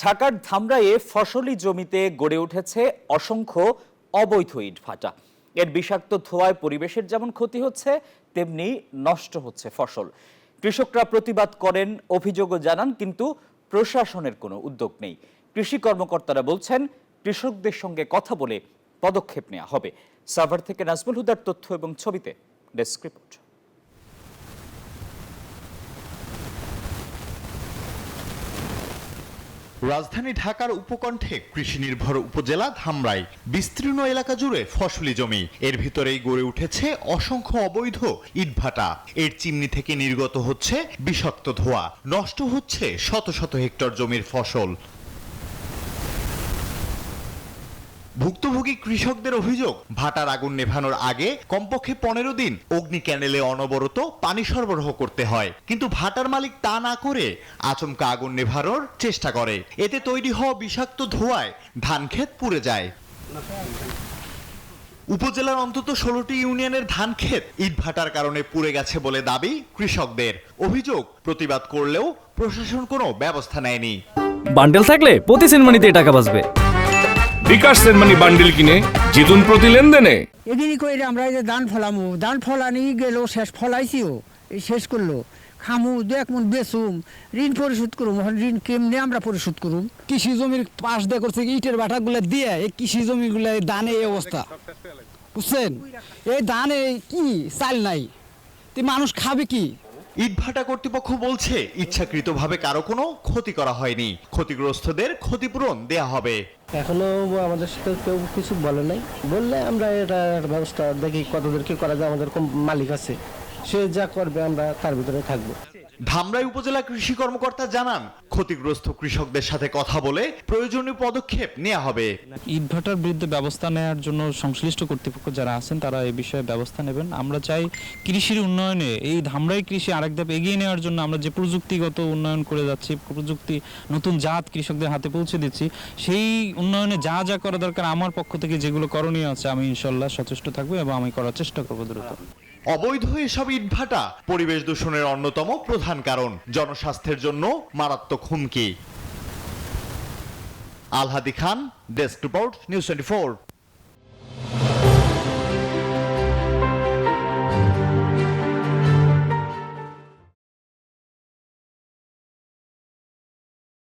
ঢাকার ধামরাইয়ে ফসলি জমিতে গড়ে উঠেছে অসংখ্য অবৈধ ইটভাটা। এর বিষাক্ত ধোঁয়ায় পরিবেশের যেমন ক্ষতি হচ্ছে, তেমনি নষ্ট হচ্ছে ফসল। কৃষকরা প্রতিবাদ করেন, অভিযোগও জানান, কিন্তু প্রশাসনের কোনো উদ্যোগ নেই। কৃষি কর্মকর্তারা বলছেন, কৃষকদের সঙ্গে কথা বলে পদক্ষেপ নেওয়া হবে। সাভার থেকে নাজমুল হুদার তথ্য এবং ছবিতে ডেস্ক রিপোর্ট। রাজধানী ঢাকার উপকণ্ঠে কৃষি নির্ভর উপজেলা ধামরাই। বিস্তীর্ণ এলাকা জুড়ে ফসলি জমি, এর ভিতরেই গড়ে উঠেছে অসংখ্য অবৈধ ইটভাটা। এর চিমনি থেকে নির্গত হচ্ছে বিষাক্ত ধোঁয়া, নষ্ট হচ্ছে শত শত হেক্টর জমির ফসল। ভুক্তভোগী কৃষকদের অভিযোগ, ভাটার আগুন নেভানোর আগে কমপক্ষে 15 দিন অগ্নি ক্যানেলে অনবরত পানি সরবরাহ করতে হয়, কিন্তু ভাটার মালিক তা না করে আচমকা আগুন নেভানোর চেষ্টা করে। এতে তৈরি হওয়া বিষাক্ত ধোঁয়ায় ধান ক্ষেত পুড়ে যায়। উপজেলার অন্তত 16টি ইউনিয়নের ধান ক্ষেত ইটভাটার কারণে পুড়ে গেছে বলে দাবি কৃষকদের। অভিযোগ, প্রতিবাদ করলেও প্রশাসন কোনো ব্যবস্থা নেয়নি। বান্ডেল থাকলে প্রতি সেনমানিতে টাকা বাঁচবে। বিকাশ সেনমানি বান্ডিল কিনে জিতুন প্রতি লেনদেনে। এদিনই কইরে আমরা যে ধান ফলামু, ধান ফলানি গেল, শেষ ফলাইছিও, শেষ করলো খামু, দু এক মন বেচুম, ঋণ পরিশোধ করুম। ঋণ কেমনে আমরা পরিশোধ করুম? কৃষি জমির পাশ দিয়ে করছে ইটের বাটাগুলো দিয়ে এই কৃষি জমিগুলো ধানে এই অবস্থা, বুঝছেন? এই ধানে কি চাল নাই, মানুষ খাবে কি? ইটভাটা কর্তৃপক্ষ বলছে, ইচ্ছাকৃতভাবে কারো কোনো ক্ষতি করা হয়নি, ক্ষতিগ্রস্তদের ক্ষতিপূরণ দেয়া হবে। এখনো আমাদের সাথে কেউ কিছু বলে নাই, বললে আমরা এটা ব্যবস্থা দেখি কতদূর কি করা যায়। আমাদের মালিক আছে, সে যা করবে আমরা তার ভিতরে থাকবো। ধামরাই উপজেলা কৃষি কর্মকর্তা জানান, ক্ষতিগ্রস্ত কৃষকদের সাথে কথা বলে প্রয়োজনীয় পদক্ষেপ নেওয়া হবে। ইটভাটার বিরুদ্ধে ব্যবস্থা নেওয়ার জন্য সংশ্লিষ্ট কর্তৃপক্ষ যারা আছেন তারা এই বিষয়ে ব্যবস্থা নেবেন। আমরা চাই কৃষির উন্নয়নে এই ধামরাই কৃষি আরেক ধাপ এগিয়ে নেওয়ার জন্য আমরা যে প্রযুক্তিগত উন্নয়ন করে যাচ্ছি, প্রযুক্তি নতুন জাত কৃষকদের হাতে পৌঁছে দিচ্ছি, সেই উন্নয়নে যা যা করা দরকার আমার পক্ষ থেকে যেগুলো করণীয় আছে আমি ইনশাল্লাহ সচেষ্ট থাকবো এবং আমি করার চেষ্টা করবো দ্রুত। অবৈধ এসব ইটভাটা পরিবেশ দূষণের অন্যতম প্রধান কারণ, জনস্বাস্থ্যের জন্য মারাত্মক হুমকি। আলহাদি খান, ডেস্ক রিপোর্ট, নিউজ 24।